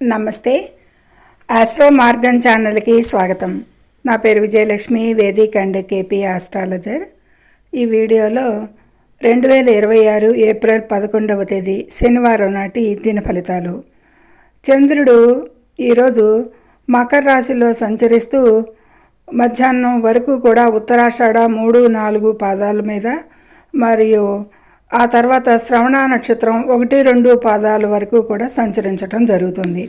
నమస్తే. Astro Morgan ఛానల్కి స్వాగతం. నా పేరు Vijayalakshmi, Vedic and KP astrologer. ఈ వీడియోలో 2026 ఏప్రిల్ 11వ తేదీ శనివారం నాటి దిన ఫలితాలు. చంద్రుడు ఈరోజు మకర రాశిలో సంచరిస్తూ మధ్యాహ్నం వరకు కూడా ఉత్తరాషాఢ 3, 4 పాదాల మీద మరియు ఆ తర్వాత శ్రవణ నక్షత్రం 1, 2 పాదాల వరకు కూడా సంచరించడం జరుగుతుంది.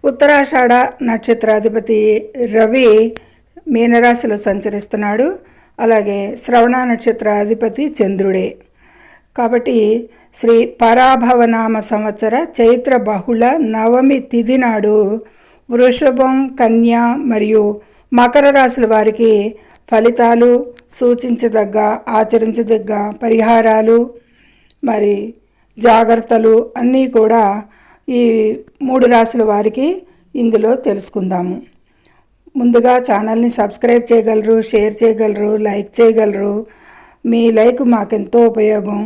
ఉత్తరాషాఢ నక్షత్రాధిపతి రవి మీనరాశిలో సంచరిస్తున్నాడు. అలాగే శ్రవణ నక్షత్రాధిపతి చంద్రుడే. కాబట్టి శ్రీ పరాభవనామ సంవత్సర చైత్ర బహుళ నవమి తిథి నాడు వృషభం, కన్య మరియు మకర రాశుల వారికి ఫలితాలు, సూచించదగ్గ, ఆచరించదగ్గ పరిహారాలు మరి జాగ్రత్తలు అన్నీ కూడా ఈ 3 రాశుల వారికి ఇందులో తెలుసుకుందాము. ముందుగా ఛానల్ని సబ్స్క్రైబ్ చేయగలరు, షేర్ చేయగలరు, లైక్ చేయగలరు. మీ లైక్ మాకెంతో ఉపయోగం.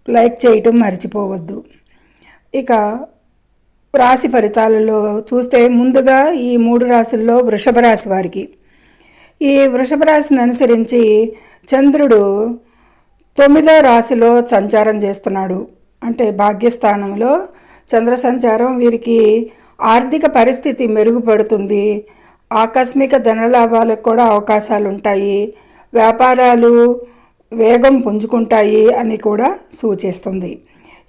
లైక్ చేయటం మర్చిపోవద్దు. ఇక రాశి ఫలితాలలో చూస్తే ముందుగా ఈ 3 రాశుల్లో వృషభ రాశి వారికి, ఈ వృషభ రాశిని అనుసరించి చంద్రుడు 9వ రాశిలో సంచారం చేస్తున్నాడు. అంటే భాగ్యస్థానంలో చంద్ర సంచారం వీరికి ఆర్థిక పరిస్థితి మెరుగుపడుతుంది. ఆకస్మిక ధనలాభాలకు కూడా అవకాశాలు ఉంటాయి. వ్యాపారాలు వేగం పుంజుకుంటాయి అని కూడా సూచిస్తుంది.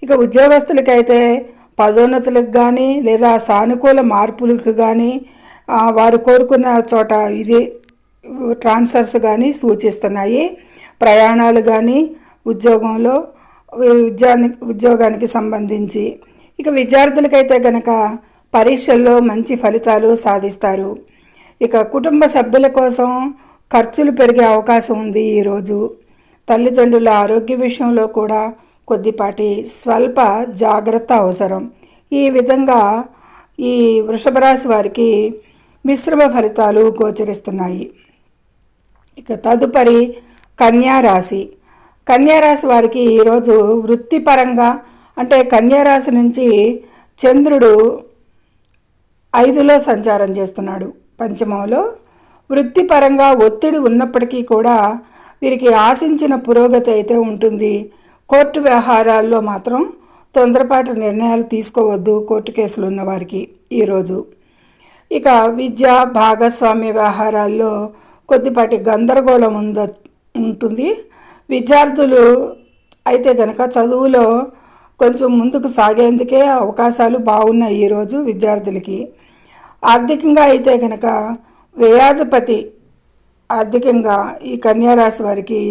ఇక ఉద్యోగస్తులకైతే పదోన్నతులకు కానీ లేదా సానుకూల మార్పులకు కానీ వారు కోరుకున్న చోట ఇది ట్రాన్స్ఫర్స్ కానీ సూచిస్తున్నాయి. ప్రయాణాలు కానీ ఉద్యోగానికి సంబంధించి. ఇక విద్యార్థులకైతే కనుక పరీక్షల్లో మంచి ఫలితాలు సాధిస్తారు. ఇక కుటుంబ సభ్యుల కోసం ఖర్చులు పెరిగే అవకాశం ఉంది ఈరోజు. తల్లిదండ్రుల ఆరోగ్య విషయంలో కూడా కొద్దిపాటి స్వల్ప జాగ్రత్త అవసరం. ఈ విధంగా ఈ వృషభ రాశి వారికి మిశ్రమ ఫలితాలు గోచరిస్తున్నాయి. ఇక తదుపరి కన్యారాశి. కన్యారాశి వారికి ఈరోజు వృత్తిపరంగా అంటే కన్యారాశి నుంచి చంద్రుడు 5లో సంచారం చేస్తున్నాడు, పంచమంలో. వృత్తిపరంగా ఒత్తిడి ఉన్నప్పటికీ కూడా వీరికి ఆశించిన పురోగతి అయితే ఉంటుంది. కోర్టు వ్యవహారాల్లో మాత్రం తొందరపాటు నిర్ణయాలు తీసుకోవద్దు, కోర్టు కేసులు ఉన్నవారికి ఈరోజు. ఇక విద్య, భాగస్వామ్య వ్యవహారాల్లో కొద్దిపాటి గందరగోళం ఉంటుంది. విద్యార్థులు అయితే కనుక చదువులో కొంచెం ముందుకు సాగేందుకే అవకాశాలు బాగున్నాయి ఈరోజు విద్యార్థులకి. ఆర్థికంగా అయితే కనుక వ్యయాధిపతి ఆర్థికంగా ఈ కన్యారాశి వారికి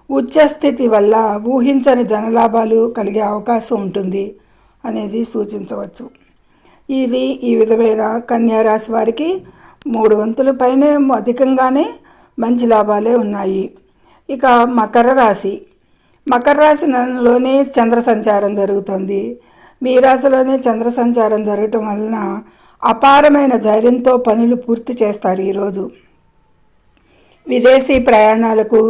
ఉచ్చస్థితి వల్ల ఊహించని ధనలాభాలు కలిగే అవకాశం ఉంటుంది అనేది సూచించవచ్చు. ఇది ఈ విధమైన కన్యారాశి వారికి 3 వంతుల పైనే అధికంగానే మంచి లాభాలే ఉన్నాయి. ఇక మకర రాశి. మకర రాశిలోనే చంద్ర సంచారం జరుగుతుంది. మీ రాశిలోనే చంద్ర సంచారం జరగటం వలన అపారమైన ధైర్యంతో పనులు పూర్తి చేస్తారు ఈరోజు. విదేశీ ప్రయాణాలకు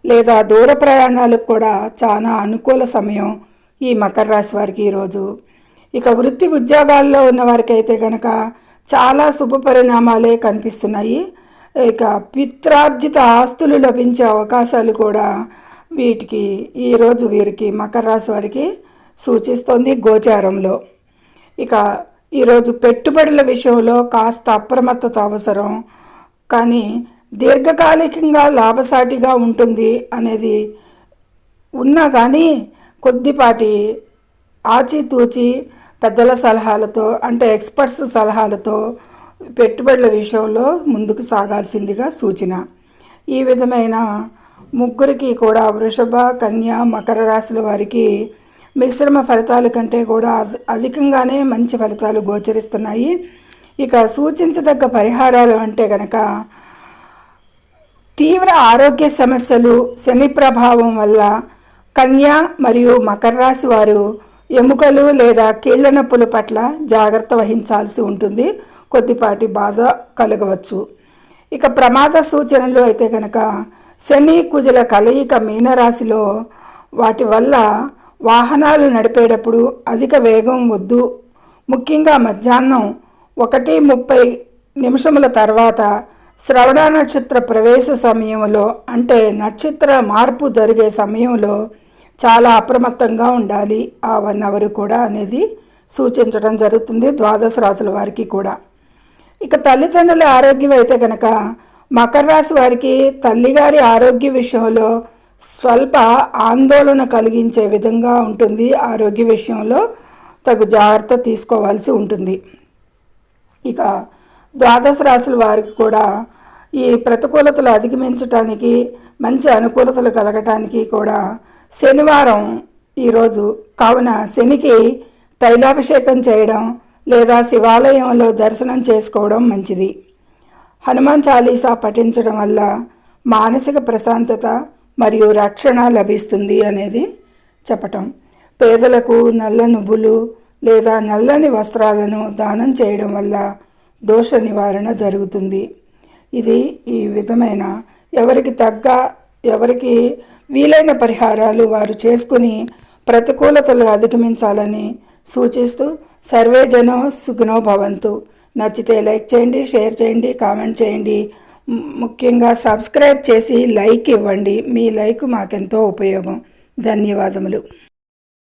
లేదా దూర ప్రయాణాలకు కూడా చాలా అనుకూల సమయం ఈ మకర రాశి వారికి ఈరోజు. ఇక వృత్తి ఉద్యోగాల్లో ఉన్న వారికి అయితే కనుక చాలా శుభ పరిణామాలే కనిపిస్తున్నాయి. ఇక పిత్రార్జిత ఆస్తులు లభించే అవకాశాలు కూడా వీటికి ఈరోజు వీరికి మకర రాశి వారికి సూచిస్తోంది గోచారంలో. ఇక ఈరోజు పెట్టుబడుల విషయంలో కాస్త అప్రమత్తత అవసరం, కానీ దీర్ఘకాలికంగా లాభసాటిగా ఉంటుంది అనేది ఉన్నా కానీ కొద్దిపాటి ఆచితూచి పెద్దల సలహాలతో అంటే ఎక్స్పర్ట్స్ సలహాలతో పెట్టుబడుల విషయంలో ముందుకు సాగాల్సిందిగా సూచన. ఈ విధమైన ముగ్గురికి కూడా వృషభ, కన్య, మకర రాశుల వారికి మిశ్రమ ఫలితాల కంటే కూడా అధికంగానే మంచి ఫలితాలు గోచరిస్తున్నాయి. ఇక సూచించదగ్గ పరిహారాలు అంటే కనుక తీవ్ర ఆరోగ్య సమస్యలు, శని ప్రభావం వల్ల కన్య మరియు మకర రాశి వారు ఎముకలు లేదా కీళ్ల నొప్పుల పట్ల జాగ్రత్త వహించాల్సి ఉంటుంది. కొద్దిపాటి బాధ కలగవచ్చు. ఇక ప్రమాద సూచనలు అయితే కనుక శని కుజుల కలయిక మీనరాశిలో, వాటి వల్ల వాహనాలు నడిపేటప్పుడు అధిక వేగం వద్దు. ముఖ్యంగా మధ్యాహ్నం 1:30 తర్వాత శ్రవణ నక్షత్ర ప్రవేశ సమయంలో, అంటే నక్షత్ర మార్పు జరిగే సమయంలో చాలా అప్రమత్తంగా ఉండాలి ఆ 1 అవర్ కూడా అనేది సూచించడం జరుగుతుంది ద్వాదశ రాశుల వారికి కూడా. ఇక తల్లిదండ్రుల ఆరోగ్యం అయితే కనుక మకర రాశి వారికి తల్లిగారి ఆరోగ్య విషయంలో స్వల్ప ఆందోళన కలిగించే విధంగా ఉంటుంది. ఆరోగ్య విషయంలో తగు జాగ్రత్త తీసుకోవాల్సి ఉంటుంది. ఇక ద్వాదశ రాశుల వారికి కూడా ఈ ప్రతికూలతలు అధిగమించటానికి, మంచి అనుకూలతలు కలగటానికి కూడా శనివారం ఈరోజు కావున శనికి తైలాభిషేకం చేయడం లేదా శివాలయంలో దర్శనం చేసుకోవడం మంచిది. హనుమాన్ చాలీసా పఠించడం వల్ల మానసిక ప్రశాంతత మరియు రక్షణ లభిస్తుంది అనేది చెప్పటం. పేదలకు నల్ల నువ్వులు లేదా నల్లని వస్త్రాలను దానం చేయడం వల్ల దోష నివారణ జరుగుతుంది. ఇది ఈ విధమైన ఎవరికి వీలైన పరిహారాలు వారు చేసుకుని ప్రతికూలతలు అధిగమించాలని సూచిస్తూ సర్వే జనో సుఖినో భవంతు. నచ్చితే లైక్ చేయండి, షేర్ చేయండి, కామెంట్ చేయండి. ముఖ్యంగా సబ్స్క్రైబ్ చేసి లైక్ ఇవ్వండి. మీ లైక్ మాకెంతో ఉపయోగం. ధన్యవాదములు.